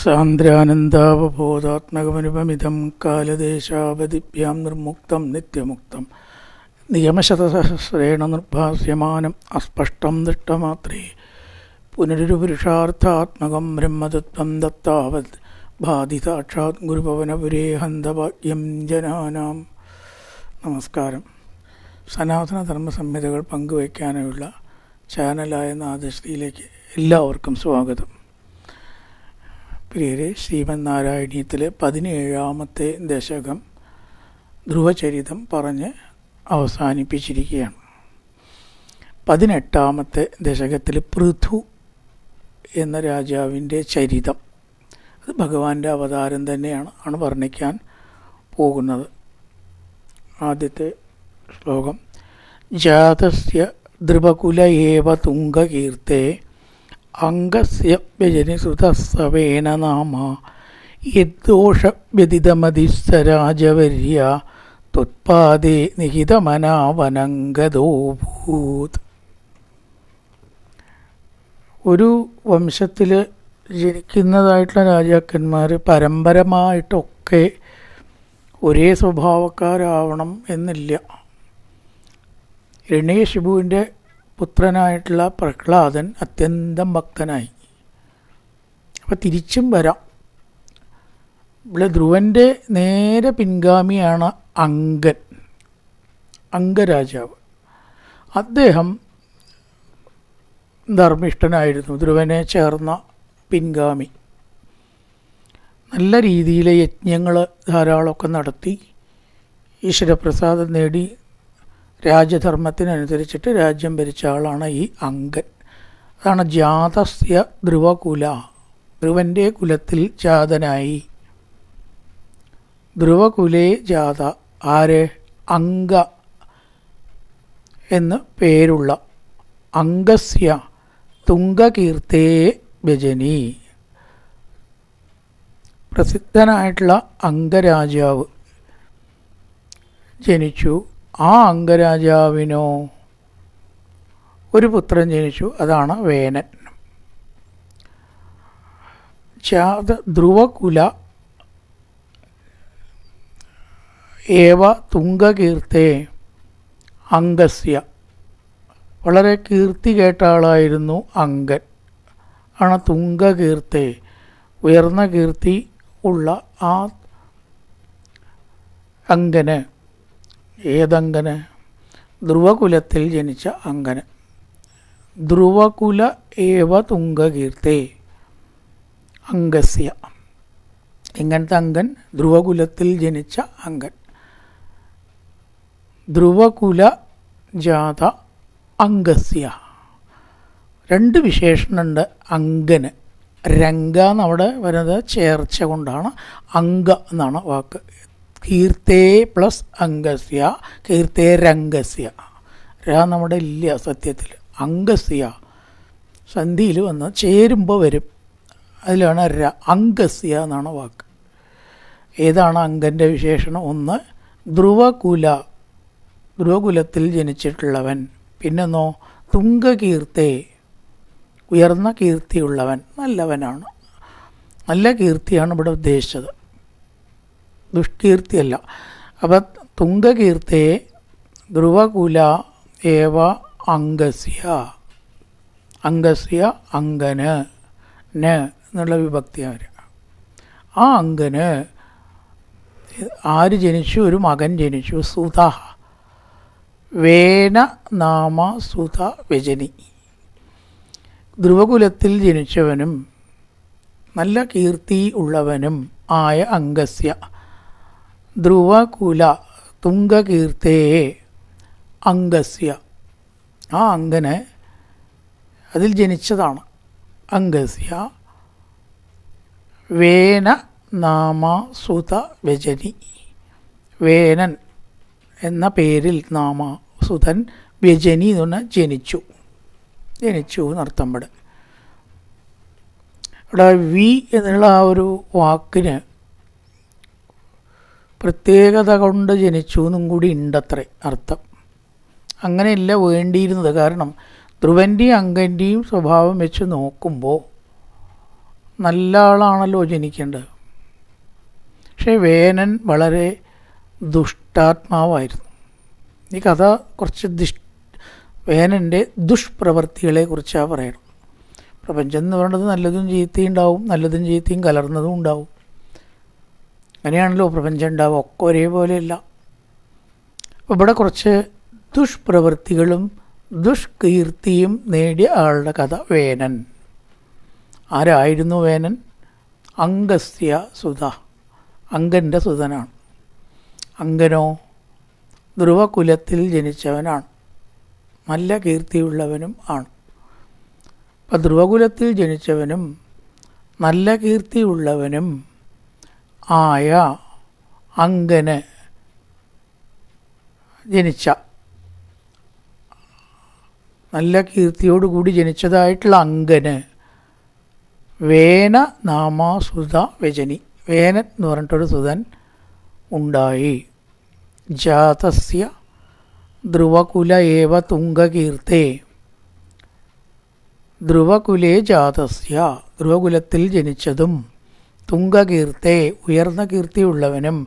സാന്ദ്രാനന്ദാവബോധാത്മകമനുപമിതം കാലദേശാവധിഭ്യാം നിർമുക്തം നിത്യമുക്തം നിയമശതസഹസ്രേണ നിർഭാസ്യമാനം അസ്പഷ്ടം ദൃഷ്ടമാത്രേ പുനരുപുരുഷാർത്ഥാത്മകം ബ്രഹ്മതത്വം ദത്താവത് ഭാതി സാക്ഷാത് ഗുരുഭവനപുരേ ഹന്തഭാഗ്യം ജനാനാം. നമസ്കാരം. സനാതന ധർമ്മ സംഹിതകൾ പങ്കുവയ്ക്കാനുള്ള ചാനലായ നാദശ്രീയിലേക്ക് എല്ലാവർക്കും സ്വാഗതം. പ്രിയരെ, ശ്രീമന്നാരായണീയത്തിലെ 17ാമത്തെ ദശകം ധ്രുവചരിതം പറഞ്ഞ് അവസാനിപ്പിച്ചിരിക്കുകയാണ്. 18ാമത്തെ ദശകത്തിൽ പൃഥു എന്ന രാജാവിൻ്റെ ചരിതം, അത് ഭഗവാന്റെ അവതാരം തന്നെയാണ് വർണ്ണിക്കാൻ പോകുന്നത്. ആദ്യത്തെ ശ്ലോകം: ജാതസ്യ ധ്രുവകുല ഏവ തുംഗകീർത്തേ അംഗസ്യ വ്യജനിസുതസ്സവേന നാമ യദ്ദോഷവ്യതിതമതിസ്സരാജവര്യ ത്വത്പാദേ നിഹിതമനാവനംഗതോഭൂത്. ഒരു വംശത്തിൽ ജനിക്കുന്നതായിട്ടുള്ള രാജാക്കന്മാർ പരമ്പരമായിട്ടൊക്കെ ഒരേ സ്വഭാവക്കാരാവണം എന്നില്ല. ഹിരണ്യകശിപുവിൻ്റെ പുത്രനായിട്ടുള്ള പ്രഹ്ലാദൻ അത്യന്തം ഭക്തനായി. അപ്പോൾ തിരിച്ചും വരാം. ഇവിടെ ധ്രുവൻ്റെ നേരെ പിൻഗാമിയാണ് അംഗരാജാവ്. അദ്ദേഹം ധർമ്മിഷ്ഠനായിരുന്നു, ധ്രുവനെ ചേർന്ന പിൻഗാമി. നല്ല രീതിയിൽ യജ്ഞങ്ങൾ ധാരാളമൊക്കെ നടത്തി ഈശ്വരപ്രസാദം നേടി രാജധർമ്മത്തിനനുസരിച്ചിട്ട് രാജ്യം ഭരിച്ച ആളാണ് ഈ അംഗൻ. അതാണ് ജാതസ്യ ധ്രുവകുല, ധ്രുവൻ്റെ കുലത്തിൽ ജാതനായി. ധ്രുവകുലേ ജാത, ആര്? അംഗ എന്ന് പേരുള്ള അംഗസ്യ തുംഗകീർത്തേ ഭജനി. പ്രസിദ്ധനായിട്ടുള്ള അംഗരാജാവ് ജനിച്ചു. ആ അംഗരാജാവിനോ ഒരു പുത്രൻ ജനിച്ചു, അതാണ് വേനൻ. ധ്രുവകുല ഏവ തുംഗകീർത്തേ അംഗസ്യ, വളരെ കീർത്തി കേട്ട ആളായിരുന്നു അംഗൻ. ആണ് തുംഗകീർത്തേ, ഉയർന്ന കീർത്തി ഉള്ള ആ അംഗന്. ഏതങ്കന്? ധ്രുവകുലത്തിൽ ജനിച്ച അംഗന്. ധ്രുവകുല ഏവ തുംഗകീർത്തേ അംഗസ്യ. ഇങ്ങനത്തെ അംഗൻ, ധ്രുവകുലത്തിൽ ജനിച്ച അംഗൻ. ധ്രുവകുല ജാത അംഗസ്യ. രണ്ട് വിശേഷണമുണ്ട് അംഗന്. രംഗ എന്നവിടെ വരുന്നത് ചേർച്ച കൊണ്ടാണ്. അംഗ എന്നാണ് വാക്ക്. കീർത്തേ പ്ലസ് അംഗസ്യ, കീർത്തേ രംഗസ്യ. നമ്മുടെ ഇല്ല സത്യത്തിൽ. അംഗസ്യ സന്ധിയിൽ വന്ന് ചേരുമ്പോൾ വരും, അതിലാണ് അംഗസ്യ എന്നാണ് വാക്ക്. ഏതാണ് അംഗൻ്റെ വിശേഷണം? ഒന്ന് ധ്രുവകുല, ധ്രുവകുലത്തിൽ ജനിച്ചിട്ടുള്ളവൻ. പിന്നെന്നോ തുംഗകീർത്തേ, ഉയർന്ന കീർത്തിയുള്ളവൻ, നല്ലവനാണ്. നല്ല കീർത്തിയാണ് ഇവിടെ ഉദ്ദേശിച്ചത്, ദുഷ്കീർത്തിയല്ല. അപ്പം തുംഗകീർത്തേ ധ്രുവകുല ഏവ അംഗസ്യ. അംഗസ്യ അംഗന്, ന എന്നുള്ള വിഭക്തിയാണ്. ആ അംഗന് ആര് ജനിച്ചു? ഒരു മകൻ ജനിച്ചു, സുത. വേന നാമ സുത വ്യജനി. ധ്രുവകുലത്തിൽ ജനിച്ചവനും നല്ല കീർത്തി ഉള്ളവനും ആയ അംഗസ്യ, ധ്രുവകുല തുംഗകീർത്തേ അംഗസ്യ. ആ അംഗന് അതിൽ ജനിച്ചതാണ്. അംഗസ്യ വേന നാമ സുത വ്യജനി. വേനൻ എന്ന പേരിൽ നാമ, സുതൻ, വ്യജനി എന്ന് പറഞ്ഞാൽ ജനിച്ചു എന്നർത്ഥം. ഇവിടെ വി എന്നുള്ള ആ ഒരു വാക്കിന് പ്രത്യേകത കൊണ്ട് ജനിച്ചു എന്നും കൂടി ഉണ്ടത്രേ അർത്ഥം. അങ്ങനെയല്ല വേണ്ടിയിരുന്നത്. കാരണം ധ്രുവൻ്റെയും അംഗൻ്റെയും സ്വഭാവം വെച്ച് നോക്കുമ്പോൾ നല്ല ആളാണല്ലോ ജനിക്കേണ്ടത്. പക്ഷേ വേനൻ വളരെ ദുഷ്ടാത്മാവായിരുന്നു. ഈ കഥ കുറച്ച് വേനൻ്റെ ദുഷ്പ്രവൃത്തികളെ കുറിച്ചാണ് പറയണം. പ്രപഞ്ചം എന്ന് പറയുന്നത് നല്ലതും ചീത്തയും ഉണ്ടാവും, നല്ലതും ചീത്തയും കലർന്നതും ഉണ്ടാവും. അങ്ങനെയാണല്ലോ പ്രപഞ്ചം ഉണ്ടാവുക, ഒക്കെ ഒരേപോലെയല്ല. അപ്പോൾ ഇവിടെ കുറച്ച് ദുഷ്പ്രവൃത്തികളും ദുഷ്കീർത്തിയും നേടിയ ആളുടെ കഥ വേനൻ. ആരായിരുന്നു വേനൻ? അംഗസ്യ സുത, അംഗൻ്റെ സുതനാണ്. അംഗനോ ധ്രുവകുലത്തിൽ ജനിച്ചവനാണ്, നല്ല കീർത്തിയുള്ളവനും ആണ്. അപ്പം ധ്രുവകുലത്തിൽ ജനിച്ചവനും നല്ല കീർത്തിയുള്ളവനും ആയ അംഗന് ജനിച്ച, നല്ല കീർത്തിയോടുകൂടി ജനിച്ചതായിട്ടുള്ള അംഗന് വേന നാമാസുത വ്യജനി, വേനൻ എന്ന് പറഞ്ഞിട്ടൊരു സുതൻ ഉണ്ടായി. ജാതസ്യ ധ്രുവകുല ഏവ തുംഗകീർത്തേ, ധ്രുവകുലേ ജാതസ്യ, ധ്രുവകുലത്തിൽ ജനിച്ചതും തുംഗകീർത്തേ, ഉയർന്ന കീർത്തിയുള്ളവനും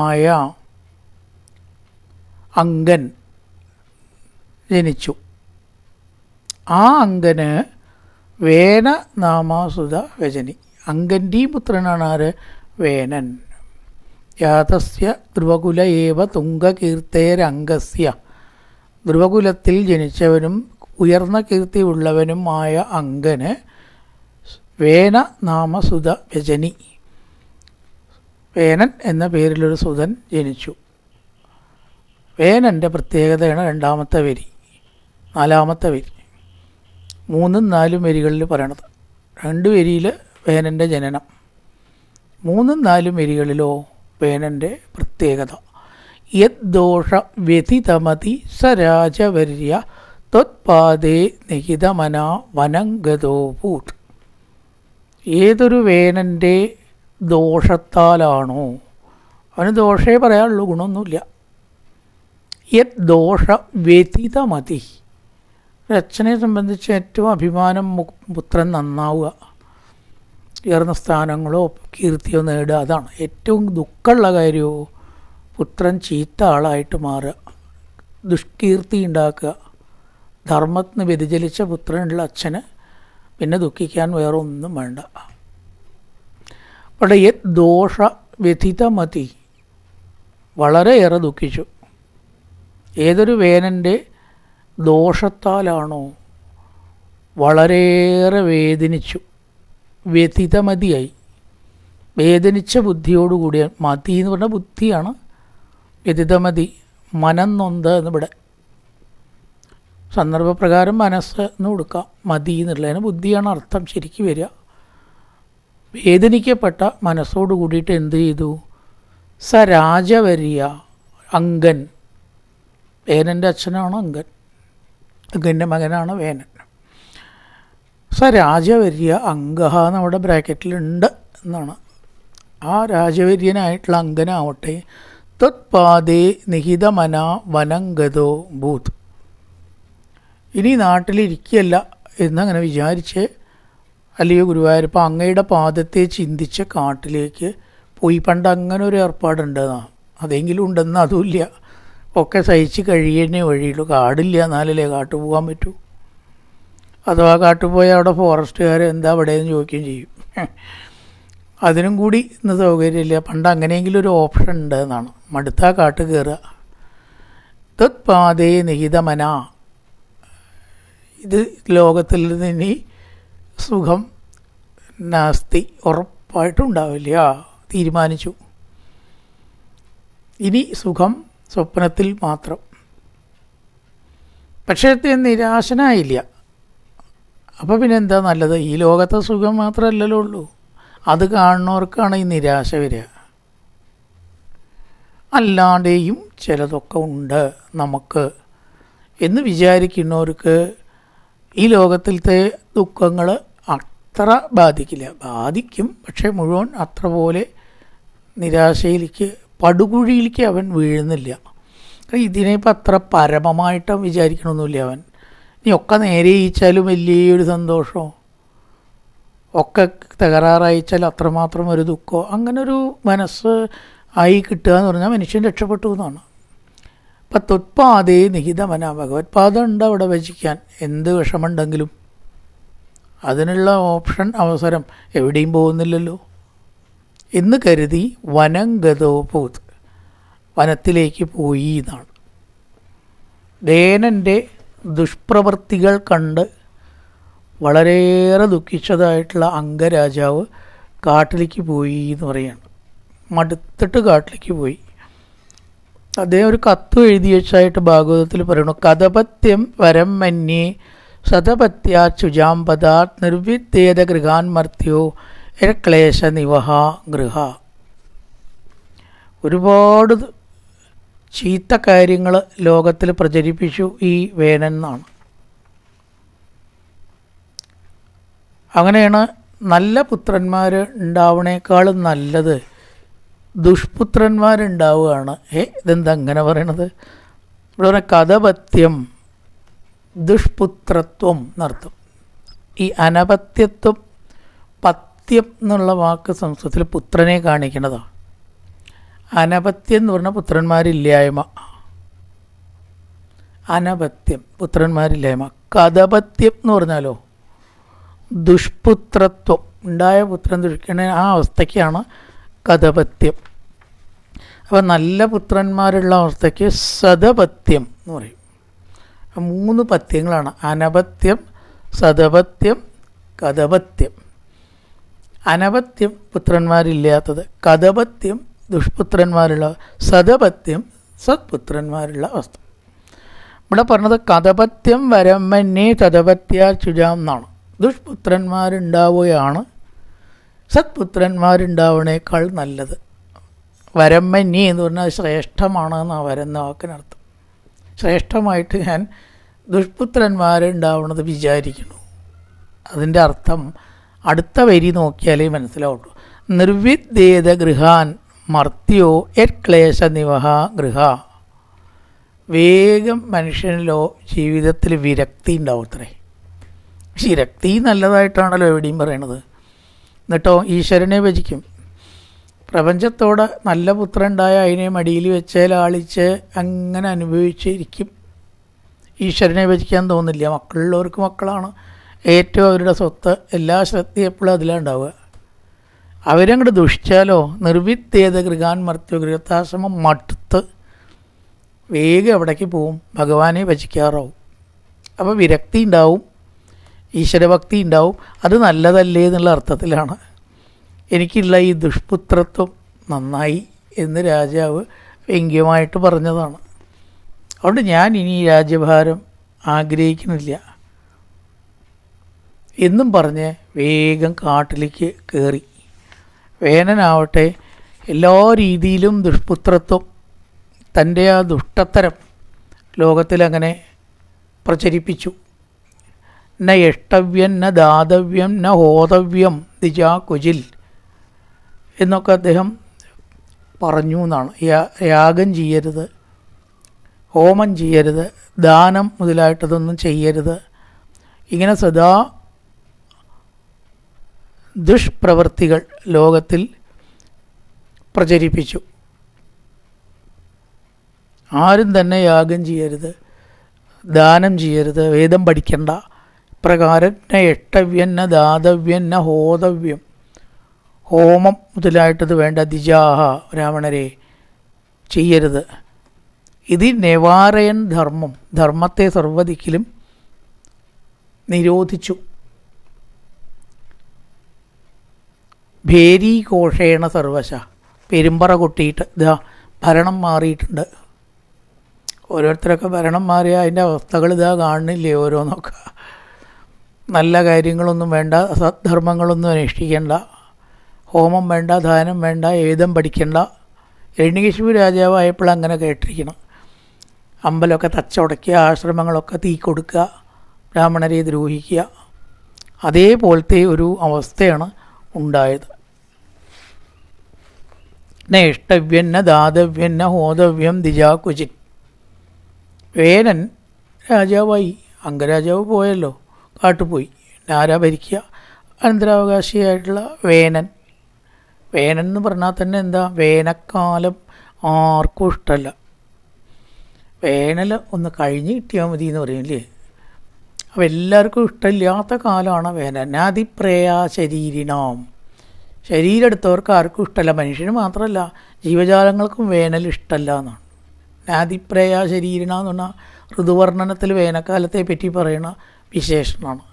ആയ അംഗൻ ജനിച്ചു. ആ അംഗന് വേന നാമാസുത വ്യജനി, അംഗൻ്റെ പുത്രനാണ് ആര്? വേനൻ. യാതസ്യ ധ്രുവകുല ഏവ തുംഗകീർത്തേരംഗസ്യ, ധ്രുവകുലത്തിൽ ജനിച്ചവനും ഉയർന്ന കീർത്തിയുള്ളവനുമായ അംഗന് വേന നാമസുത വ്യജനി, വേനൻ എന്ന പേരിലൊരു സുതൻ ജനിച്ചു. വേനൻ്റെ പ്രത്യേകതയാണ് രണ്ടാമത്തെ വരി, നാലാമത്തെ വരി, 3ഉം 4ഉം വരികളിൽ പറയണത്. 2 വരിയിൽ വേനൻ്റെ ജനനം, 3ഉം 4ഉം വരികളിലോ വേനൻ്റെ പ്രത്യേകത. യദ്ദോഷ വ്യതിതമതി സരാജവര്യ ത്വത്പാദേ നിഹിതമന വനംഗതോ ഭൂത്. ഏതൊരു വേനൻ്റെ ദോഷത്താലാണോ, അവന് ദോഷേ പറയാനുള്ളൂ, ഗുണമൊന്നുമില്ല. യദ്ദോഷ വ്യതിതമതി, ഒരച്ഛനെ സംബന്ധിച്ച് ഏറ്റവും അഭിമാനം പുത്രൻ നന്നാവുക, ഉയർന്ന സ്ഥാനങ്ങളോ കീർത്തിയോ നേടുക, അതാണ് ഏറ്റവും ദുഃഖമുള്ള കാര്യമോ പുത്രൻ ചീത്ത ആളായിട്ട് മാറുക, ദുഷ്കീർത്തി ഉണ്ടാക്കുക. ധർമ്മത്തിന് വ്യതിചലിച്ച പുത്രനുള്ള അച്ഛന് പിന്നെ ദുഃഖിക്കാൻ വേറെ ഒന്നും വേണ്ട. അവിടെ യത് ദോഷ വ്യതിതമതി, വളരെയേറെ ദുഃഖിച്ചു. ഏതൊരു വേനൻ്റെ ദോഷത്താലാണോ വളരെയേറെ വേദനിച്ചു, വ്യതിതമതിയായി, വേദനിച്ച ബുദ്ധിയോടുകൂടിയ, മതി എന്ന് പറഞ്ഞാൽ ബുദ്ധിയാണ്, വ്യതിതമതി മനം നൊന്ത് എന്നിവിടെ സന്ദർഭപ്രകാരം മനസ്സ് എന്ന് കൊടുക്കാം, മതി എന്നുള്ളതിന് ബുദ്ധിയാണ് അർത്ഥം ശരിക്കും വരിക. വേദനിക്കപ്പെട്ട മനസ്സോട് കൂടിയിട്ട് എന്ത് ചെയ്തു? സ രാജവര്യ, അംഗൻ, വേനൻ്റെ അച്ഛനാണ് അംഗൻ, അംഗൻ്റെ മകനാണ് വേനൻ. സ രാജവര്യ അംഗഹ നമ്മുടെ ബ്രാക്കറ്റിലുണ്ട് എന്നാണ്. ആ രാജവര്യനായിട്ടുള്ള അംഗനാവട്ടെ ത്വത്പാദേ നിഹിതമന വനംഗതോ ഭൂത്, ഇനി നാട്ടിലിരിക്കുകയല്ല എന്നങ്ങനെ വിചാരിച്ച്, അല്ലയോ ഗുരുവായൂരപ്പ അങ്ങയുടെ പാദത്തെ ചിന്തിച്ച് കാട്ടിലേക്ക് പോയി. പണ്ട് അങ്ങനെ ഒരു ഏർപ്പാടുണ്ടെന്നാ, അതെങ്കിലും ഉണ്ടെന്ന് അതുമില്ല, ഒക്കെ സഹിച്ച് കഴിയുന്നേ വഴിയുള്ളൂ. കാടില്ല, എന്നാലല്ലേ കാട്ടു പോകാൻ പറ്റൂ. അഥവാ കാട്ടുപോയാൽ അവിടെ ഫോറസ്റ്റുകാർ എന്താ അവിടെയെന്ന് ചോദിക്കുകയും ചെയ്യും. അതിനും കൂടി ഇന്ന് സൗകര്യമില്ല. പണ്ട് അങ്ങനെയെങ്കിലും ഒരു ഓപ്ഷൻ ഉണ്ട് എന്നാണ്. മടുത്താ കാട്ട് കയറുക. തത്പാദേ നിഹിതമന, ഇത് ലോകത്തിൽ നിന്ന് ഇനി സുഖം നാസ്തി, ഉറപ്പായിട്ടും ഉണ്ടാവില്ല, തീരുമാനിച്ചു. ഇനി സുഖം സ്വപ്നത്തിൽ മാത്രം. പക്ഷേ നിരാശനായില്ല. അപ്പോൾ പിന്നെ എന്താ നല്ലത്? ഈ ലോകത്തെ സുഖം മാത്രമല്ലല്ലോ ഉള്ളൂ, അത് കാണുന്നവർക്കാണ് ഈ നിരാശ വരിക. അല്ലാതെയും ചിലതൊക്കെ ഉണ്ട് നമുക്ക് എന്ന് വിചാരിക്കുന്നവർക്ക് ഈ ലോകത്തിലത്തെ ദുഃഖങ്ങൾ അത്ര ബാധിക്കില്ല. ബാധിക്കും, പക്ഷേ മുഴുവൻ അത്ര പോലെ നിരാശയിലേക്ക്, പടുകുഴിയിലേക്ക് അവൻ വീഴുന്നില്ല. ഇതിനിപ്പോൾ അത്ര പരമമായിട്ട് വിചാരിക്കണമൊന്നുമില്ല അവൻ. ഇനി ഒക്കെ നേരെ ഈച്ചാലും വലിയൊരു സന്തോഷമോ ഒക്കെ തകരാറയച്ചാൽ അത്രമാത്രം ഒരു ദുഃഖമോ അങ്ങനൊരു മനസ്സ് ആയി കിട്ടുക എന്ന് പറഞ്ഞാൽ മനുഷ്യൻ രക്ഷപ്പെട്ടു എന്നാണ്. അപ്പം ത്വത്പാദേ നിഹിതമന, ഭഗവത്പാദം ഉണ്ട് അവിടെ ഭജിക്കാൻ. എന്ത് വിഷമുണ്ടെങ്കിലും അതിനുള്ള ഓപ്ഷൻ, അവസരം എവിടെയും പോകുന്നില്ലല്ലോ എന്ന് കരുതി വനം ഗതോ ഭൂത്, വനത്തിലേക്ക് പോയി എന്നാണ്. വേനൻ്റെ ദുഷ്പ്രവൃത്തികൾ കണ്ട് വളരെയേറെ ദുഃഖിച്ചതായിട്ടുള്ള അംഗരാജാവ് കാട്ടിലേക്ക് പോയി എന്ന് പറയാണ്. മടുത്തിട്ട് കാട്ടിലേക്ക് പോയി. അദ്ദേഹം ഒരു കത്ത് എഴുതി വെച്ചായിട്ട് ഭാഗവതത്തിൽ പറയുന്നു, കഥപത്യം വരം മന്യേ സതപത്യാ ചുജാംപദാത് നിർവിദ്യേത ഗൃഹാൻമർത്യോ ക്ലേശ നിവഹ ഗൃഹ. ഒരുപാട് ചീത്ത കാര്യങ്ങൾ ലോകത്തിൽ പ്രചരിപ്പിച്ചു ഈ വേനൻ എന്നാണ്. അങ്ങനെയാണ് നല്ല പുത്രന്മാർ ഉണ്ടാവണേക്കാളും നല്ലത് ദുഷ്പുത്രന്മാരുണ്ടാവുകയാണ്. ഇതെന്താ അങ്ങനെ പറയണത്? ഇവിടെ പറഞ്ഞ കഥപത്യം ദുഷ്പുത്രത്വം എന്നർത്ഥം. ഈ അനപത്യത്വം, പത്യം എന്നുള്ള വാക്ക് സംസ്കൃതത്തിൽ പുത്രനെ കാണിക്കുന്നതാണ്. അനപത്യം എന്ന് പറഞ്ഞാൽ പുത്രന്മാരില്ലായ്മ, അനപത്യം പുത്രന്മാരില്ലായ്മ. കഥപത്യം എന്ന് പറഞ്ഞാലോ ദുഷ്പുത്രത്വം, ഉണ്ടായ പുത്രൻ ദുഷിക്കണ ആ അവസ്ഥയ്ക്കാണ് കഥപത്യം. അപ്പോൾ നല്ല പുത്രന്മാരുള്ള അവസ്ഥയ്ക്ക് സതപത്യം എന്ന് പറയും. 3 പത്യങ്ങളാണ്: അനപത്യം, സതപത്യം, കഥപത്യം. അനപത്യം പുത്രന്മാരില്ലാത്തത്, കഥപത്യം ദുഷ്പുത്രന്മാരുള്ള, സതപത്യം സത്പുത്രന്മാരുള്ള അവസ്ഥ. ഇവിടെ പറഞ്ഞത് കഥപത്യം വരമ്മന്യേ തഥപത്യാ ചുജാം എന്നാണ്. ദുഷ്പുത്രന്മാരുണ്ടാവുകയാണ് സത്പുത്രന്മാരുണ്ടാവണേക്കാൾ നല്ലത്. വരമ്മന്യേ എന്ന് പറഞ്ഞാൽ ശ്രേഷ്ഠമാണ് എന്നാണ് വരുന്ന വാക്കിനർത്ഥം. ശ്രേഷ്ഠമായിട്ട് ഞാൻ ദുഷ്പുത്രന്മാരുണ്ടാവണത് വിചാരിക്കുന്നു. അതിൻ്റെ അർത്ഥം അടുത്ത വരി നോക്കിയാലേ മനസ്സിലാവുള്ളൂ. നിർവിദ്യേത ഗൃഹാൻ മർത്യോ ക്ലേശ നിവഹ ഗൃഹ. വേഗം മനുഷ്യനിലോ ജീവിതത്തിൽ വിരക്തി ഉണ്ടാവും അത്രേ. വിരക്തി നല്ലതായിട്ടാണല്ലോ എവിടെയും പറയണത്. എന്നിട്ടോ ഈശ്വരനെ ഭജിക്കും. പ്രപഞ്ചത്തോടെ നല്ല പുത്രൻ ഉണ്ടായ അതിനെ മടിയിൽ വെച്ച് ലാളിച്ച് അങ്ങനെ അനുഭവിച്ചിരിക്കും. ഈശ്വരനെ ഭജിക്കാൻ തോന്നില്ല. മക്കളുള്ളവർക്ക് മക്കളാണ് ഏറ്റവും അവരുടെ സ്വത്ത്. എല്ലാ ശ്രദ്ധയും എപ്പോഴും അതിലാണ് ഉണ്ടാവുക. അവരങ്ങോട്ട് ദുഷിച്ചാലോ നിർവിദ്യേത ഗൃഹാൻ മർത്യോ, ഗൃഹത്താശ്രമം മടുത്ത് വേഗം എവിടേക്ക് പോവും? ഭഗവാനെ ഭജിക്കാറാവും. അപ്പോൾ വിരക്തി ഉണ്ടാവും, ഈശ്വരഭക്തി ഉണ്ടാവും. അത് നല്ലതല്ലേ എന്നുള്ള അർത്ഥത്തിലാണ് എനിക്കുള്ള ഈ ദുഷ്പുത്രത്വം നന്നായി എന്ന് രാജാവ് വ്യംഗ്യമായിട്ട് പറഞ്ഞതാണ്. അതുകൊണ്ട് ഞാൻ ഇനി ഈ രാജ്യഭാരം ആഗ്രഹിക്കുന്നില്ല എന്നും പറഞ്ഞ് വേഗം കാട്ടിലേക്ക് കയറി. വേനനാവട്ടെ എല്ലാ രീതിയിലും ദുഷ്പുത്രത്വം, തൻ്റെ ആ ദുഷ്ടത്തരം ലോകത്തിലങ്ങനെ പ്രചരിപ്പിച്ചു. ന യഷ്ടവ്യം ന ദാതവ്യം ന ഹോതവ്യം ദിജാ കുജിൽ എന്നൊക്കെ അദ്ദേഹം പറഞ്ഞു എന്നാണ്. യാഗം ചെയ്യരുത്, ഹോമം ചെയ്യരുത്, ദാനം മുതലായിട്ടതൊന്നും ചെയ്യരുത്. ഇങ്ങനെ സദാ ദുഷ്പ്രവൃത്തികൾ ലോകത്തിൽ പ്രചരിപ്പിച്ചു. ആരും തന്നെ യാഗം ചെയ്യരുത്, ദാനം ചെയ്യരുത്, വേദം പഠിക്കണ്ട. പ്രകാരം ന യഷ്ടവ്യം ന ദാതവ്യം ന ഹോതവ്യം, ഹോമം മുതലായിട്ടത് വേണ്ട. ദിജാഹ, ബ്രാഹ്മണരെ ചെയ്യരുത്. ഇത് നിവാരയൻ ധർമ്മം, ധർമ്മത്തെ സർവ്വദിക്കിലും നിരോധിച്ചു. ഭേരീഘോഷേണ സർവശ, പെരുമ്പറ കൊട്ടിയിട്ട് ഇതാ ഭരണം മാറിയിട്ടുണ്ട്. ഓരോരുത്തരൊക്കെ ഭരണം മാറിയ അതിൻ്റെ അവസ്ഥകൾ ഇതാ കാണുന്നില്ലേ ഓരോന്നൊക്കെ. നല്ല കാര്യങ്ങളൊന്നും വേണ്ട, സദ്ധർമ്മങ്ങളൊന്നും അനുഷ്ഠിക്കേണ്ട, ഹോമം വേണ്ട, ദാനം വേണ്ട, വേദം പഠിക്കേണ്ട. ഹിരണ്യകശിപു രാജാവായപ്പോൾ അങ്ങനെ കേട്ടിരിക്കണം. അമ്പലമൊക്കെ തച്ചുടയ്ക്കുക, ആശ്രമങ്ങളൊക്കെ തീ കൊടുക്കുക, ബ്രാഹ്മണരെ ദ്രോഹിക്കുക. അതേപോലത്തെ ഒരു അവസ്ഥയാണ് ഉണ്ടായത്. ന ഇഷ്ടവ്യം ന ദാതവ്യം ന ഹോതവ്യം ദിജാ കുചിൻ. വേനൻ രാജാവായി, അംഗരാജാവ് പോയല്ലോ, കാട്ടുപോയി. ആരാ ഭരിക്കുക? അനന്തരാവകാശിയായിട്ടുള്ള വേനൻ. വേനൻ എന്ന് പറഞ്ഞാൽ തന്നെ എന്താ, വേനൽക്കാലം ആർക്കും ഇഷ്ടമല്ല. വേനൽ ഒന്ന് കഴിഞ്ഞ് കിട്ടിയാൽ മതി എന്ന് പറയില്ലേ. അപ്പോൾ എല്ലാവർക്കും ഇഷ്ടമില്ലാത്ത കാലമാണ് വേനൽ. നാദിപ്രേയ ശരീരിനാം, ശരീരം എടുത്തവർക്ക് ആർക്കും ഇഷ്ടമല്ല. മനുഷ്യന് മാത്രമല്ല, ജീവജാലങ്ങൾക്കും വേനൽ ഇഷ്ടമല്ല എന്നാണ്. നാദിപ്രേയ ശരീരിന എന്ന് പറഞ്ഞാൽ ഋതുവർണ്ണനത്തിൽ വേനൽക്കാലത്തെ പറ്റി പറയുന്ന വിശേഷണമാണ്.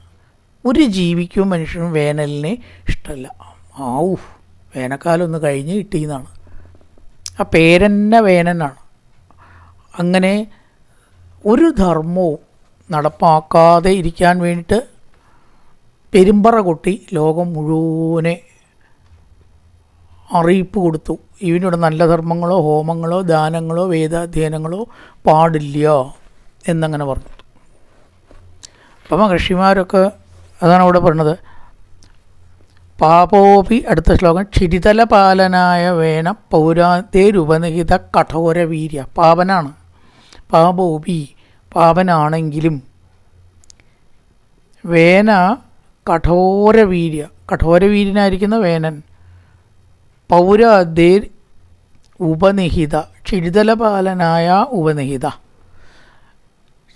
ഒരു ജീവിക്കും മനുഷ്യനും വേനലിനെ ഇഷ്ടമല്ല. വേനൽക്കാലം ഒന്ന് കഴിഞ്ഞ് കിട്ടിയെന്നാണ്. ആ പേരെന്നെ വേനനാണ്. അങ്ങനെ ഒരു ധർമ്മവും നടപ്പാക്കാതെ ഇരിക്കാൻ വേണ്ടിയിട്ട് പെരുമ്പറ കൊട്ടി ലോകം മുഴുവനെ അറിയിപ്പ് കൊടുത്തു. ഇവനിവിടെ നല്ല ധർമ്മങ്ങളോ ഹോമങ്ങളോ ദാനങ്ങളോ വേദാധ്യയനങ്ങളോ പാടില്ല എന്നങ്ങനെ പറഞ്ഞു. അപ്പം മഹർഷിമാരൊക്കെ അതാണ് അവിടെ പറഞ്ഞത്. പാപോപി, അടുത്ത ശ്ലോകം, ക്ഷിരിതല പാലനായ വേന പൗരാതേരുപനിഹിത കഠോരവീര്യ. പാപനാണ്. പാപോപി, പാപനാണെങ്കിലും വേന കഠോരവീര്യ, കഠോരവീര്യനായിരിക്കുന്ന വേനൻ. പൗരാതേർ ഉപനിഹിത, ക്ഷിരിതലപാലനായ ഉപനിഹിത,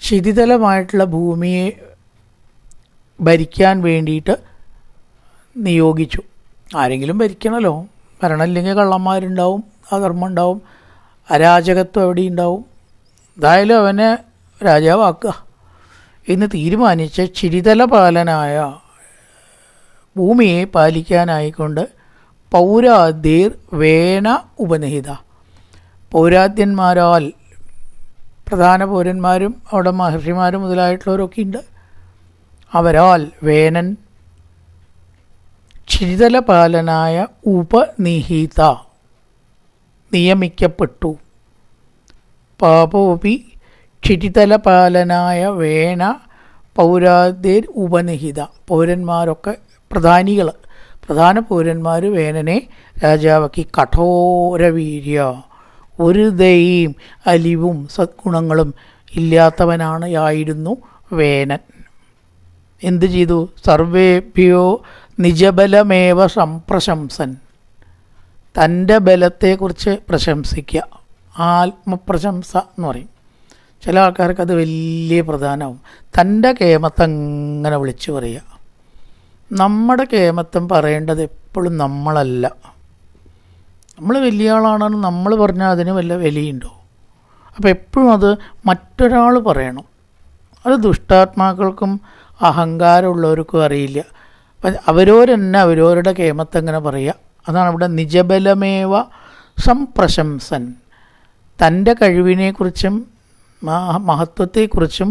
ക്ഷിരിതലമായിട്ടുള്ള ഭൂമിയെ ഭരിക്കാൻ വേണ്ടിയിട്ട് നിയോഗിച്ചു. ആരെങ്കിലും ഭരിക്കണമല്ലോ. ഭരണമില്ലെങ്കിൽ കള്ളന്മാരുണ്ടാവും, അധർമ്മം ഉണ്ടാവും, അരാജകത്വം എവിടെ ഉണ്ടാവും. എന്തായാലും അവനെ രാജാവാക്കുക എന്ന് തീരുമാനിച്ച ക്ഷിരിതലപാലനായ ഭൂമിയെ പാലിക്കാനായിക്കൊണ്ട് പൗരാദ്യർ വേന ഉപനിഹിത, പൗരാദ്യന്മാരാൽ, പ്രധാന പൗരന്മാരും അവിടെ മഹർഷിമാരും മുതലായിട്ടുള്ളവരൊക്കെ ഉണ്ട്, അവരാൽ വേനൻ ക്ഷിരിതലപാലനായ ഉപനിഹിത നിയമിക്കപ്പെട്ടു. പാപോപി ക്ഷിരിതലപാലനായ വേന പൗരാദ്യർ ഉപനിഹിത, പൗരന്മാരൊക്കെ പ്രധാനികൾ, പ്രധാന പൗരന്മാർ വേനനെ രാജാവാക്കി. കഠോരവീര്യ, ഒരു ദയയും അലിവും സദ്ഗുണങ്ങളും ഇല്ലാത്തവനായിരുന്നു വേനൻ. എന്തു ചെയ്തു? സർവേഭ്യോ നിജബലമേവ സംപ്രശംസൻ, തൻ്റെ ബലത്തെക്കുറിച്ച് പ്രശംസിക്കുക. ആത്മപ്രശംസ എന്ന് പറയും. ചില ആൾക്കാർക്ക് അത് വലിയ പ്രധാനമാവും. തൻ്റെ കേമത്തങ്ങനെ വിളിച്ചു പറയുക. നമ്മുടെ കേമത്തം പറയേണ്ടത് എപ്പോഴും നമ്മളല്ല. നമ്മൾ വലിയ ആളാണെന്ന് നമ്മൾ പറഞ്ഞാൽ അതിന് വല്ല വിലയുണ്ടോ? അപ്പോൾ എപ്പോഴും അത് മറ്റൊരാൾ പറയണം. അത് ദുഷ്ടാത്മാക്കൾക്കും അഹങ്കാരമുള്ളവർക്കും അറിയില്ല. അപ്പം അവരോരെന്നെ അവരവരുടെ കേമത്തം ഇങ്ങനെ പറയുക. അതാണ് ഇവിടെ നിജബലമേവ സംപ്രശംസൻ, തൻ്റെ കഴിവിനെക്കുറിച്ചും മഹത്വത്തെക്കുറിച്ചും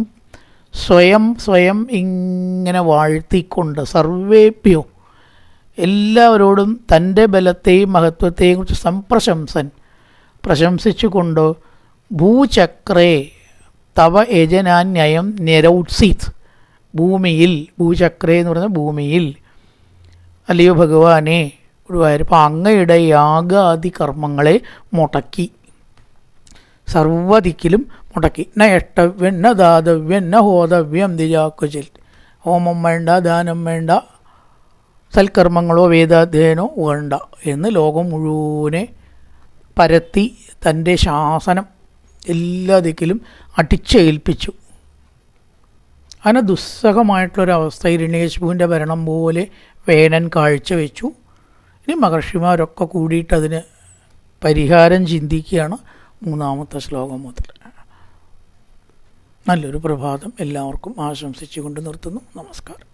സ്വയം ഇങ്ങനെ വാഴ്ത്തിക്കൊണ്ട്, സർവേഭ്യോ എല്ലാവരോടും തൻ്റെ ബലത്തെയും മഹത്വത്തെയും കുറിച്ച് സംപ്രശംസൻ പ്രശംസിച്ചുകൊണ്ട്, ഭൂചക്രേ തവ യജനാന്യം നിരൗത്സീത്, ഭൂമിയിൽ, ഭൂചക്രേ എന്ന് പറഞ്ഞാൽ ഭൂമിയിൽ, അല്ലയോ ഭഗവാനെ ഗുരുവായൂരപ്പ, അങ്ങയുടെ യാഗാദി കർമ്മങ്ങളെ മുടക്കി, സർവ്വദിക്കിലും മുടക്കി. ന എഷ്ടവ്യം ന ദാതവ്യം ന ഹോതവ്യം ദിജാക്കുചിൽ, ഹോമം വേണ്ട, ദാനം വേണ്ട, സൽക്കർമ്മങ്ങളോ വേദാധ്യയനോ വേണ്ട എന്ന് ലോകം മുഴുവനെ പരത്തി തൻ്റെ ശാസനം എല്ലാ ദിക്കിലും അടിച്ചേൽപ്പിച്ചു. അങ്ങനെ ദുസ്സഹമായിട്ടുള്ളൊരവസ്ഥ ഹിരണ്യകശിപുവിൻ്റെ ഭരണം പോലെ വേനൻ കാഴ്ചവെച്ചു. ഇനി മഹർഷിമാരൊക്കെ കൂടിയിട്ടതിന് പരിഹാരം ചിന്തിക്കുകയാണ് 3-ാമത്തെ ശ്ലോകം മുതൽ. നല്ലൊരു പ്രഭാതം എല്ലാവർക്കും ആശംസിച്ചുകൊണ്ട് നിർത്തുന്നു. നമസ്കാരം.